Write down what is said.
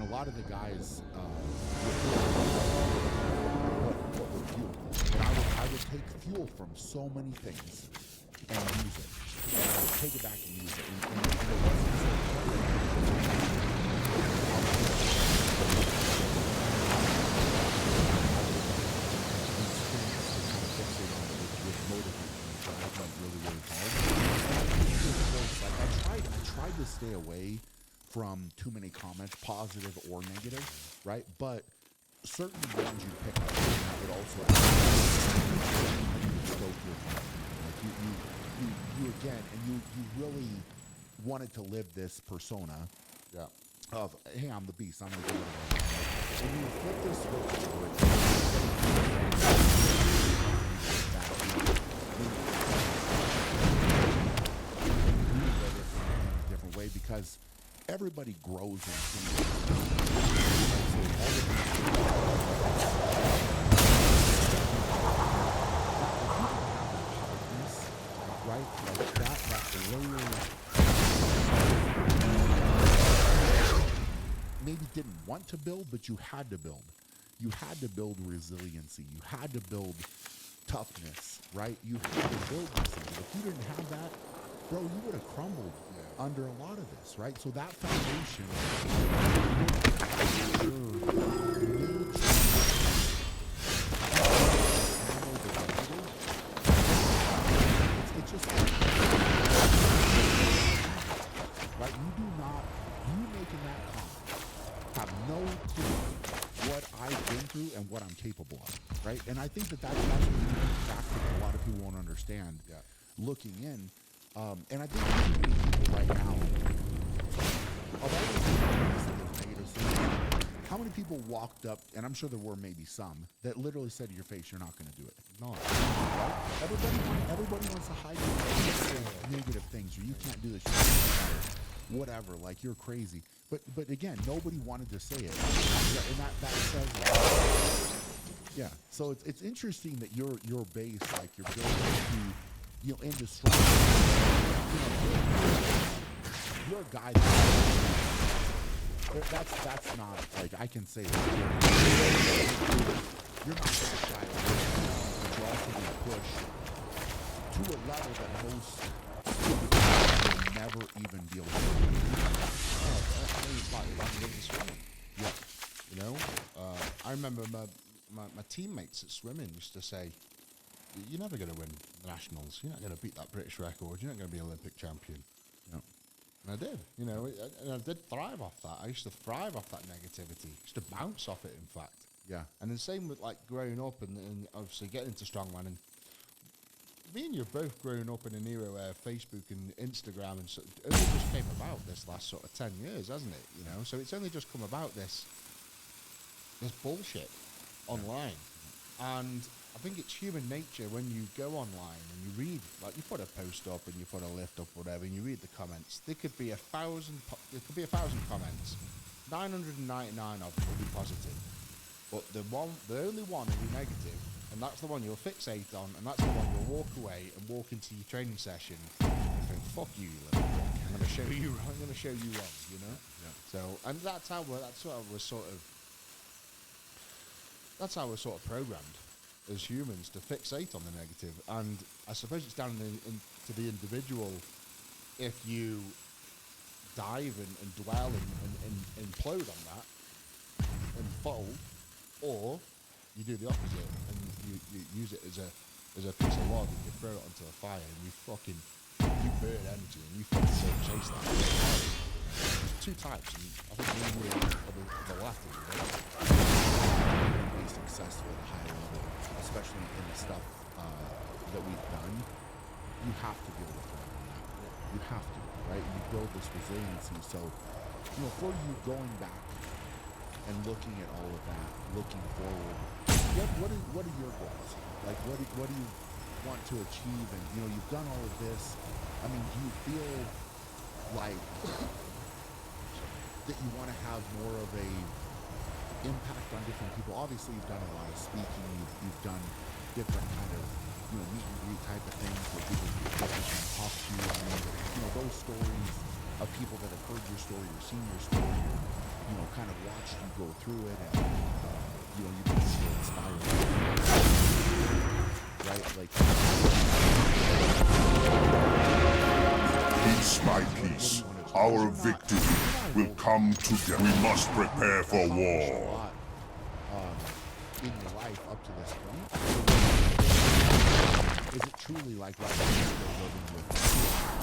a lot of the guys what would fuel. But I would take fuel from so many things and use it. And I would take it back and use it. And it wasn't I tried to stay away from too many comments, positive or negative, right? But certain ones you pick up would also stoke your like you again, and you really wanted to live this persona of, hey, I'm the beast, I'm gonna do it. And you flip this switch over a different way, because everybody grows in right? Like that layer maybe didn't want to build, but you had to build. You had to build resiliency. You had to build toughness, right? You had to build these things. If you didn't have that, bro, you would have crumbled under a lot of this, right? So that foundation it's just right. You making that comment have no clue what I've been through and what I'm capable of, right? And I think that's a unique factor that a lot of people won't understand looking in. And I think too many people right now, of all those negative things, how many people walked up, and I'm sure there were maybe some, that literally said to your face, you're not going to do it? No. Right? Everybody wants to hide negative things, or you can't do this, you can't do that, or whatever, like you're crazy. But again, nobody wanted to say it. And that says a lot. Yeah. So it's interesting that your base, like you're building to, indestructible. You're a guy that's not, like, I can say that. You're not going to shy away, but you're also going to push to a level that most will never even be able to do. Yeah. I remember my teammates at swimming used to say, you're never going to win the nationals. You're not going to beat that British record. You're not going to be Olympic champion. No. And I did, and I did thrive off that. I used to thrive off that negativity. I used to bounce off it, in fact. Yeah. And the same with, like, growing up and obviously getting into strongman. And me and you have both grown up in an era where Facebook and Instagram and it only just came about this last sort of 10 years, hasn't it? So it's only just come about this bullshit online. And I think it's human nature when you go online and you read, like, you put a post up and you put a lift up, whatever, and you read the comments. There could be 1,000 comments. 999 of them will be positive, but the only one will be negative, and that's the one you'll fixate on, and that's the one you'll walk away and walk into your training session and think, "Fuck you, you little prick. I'm going to show you wrong. I'm going to show you wrong." Yeah. So, and that's how we're sort of programmed as humans to fixate on the negative. And I suppose it's down to the individual if you dive and dwell and implode on that and fold, or you do the opposite and you use it as a piece of log and you throw it onto a fire and you burn energy and you fucking chase that. There's two types, and I think we are the latter. Be successful at a high level, especially in the stuff that we've done, you have to be able to thrive on that. You have to, right? You build this resiliency. So, for you going back and looking at all of that, looking forward, what are your goals? Like, what do you want to achieve? And you've done all of this. I mean, do you feel like that you want to have more of a impact on different people? Obviously, you've done a lot of speaking. You've done different kind of meet and greet type of things where people can talk to you. I mean, those stories of people that have heard your story or seen your story, kind of watched you go through it, and you can see it inspired, right? Like, Piece by piece, our victory will come together. We must prepare for a war. lot in your life up to this point. Is it truly like right now you're living with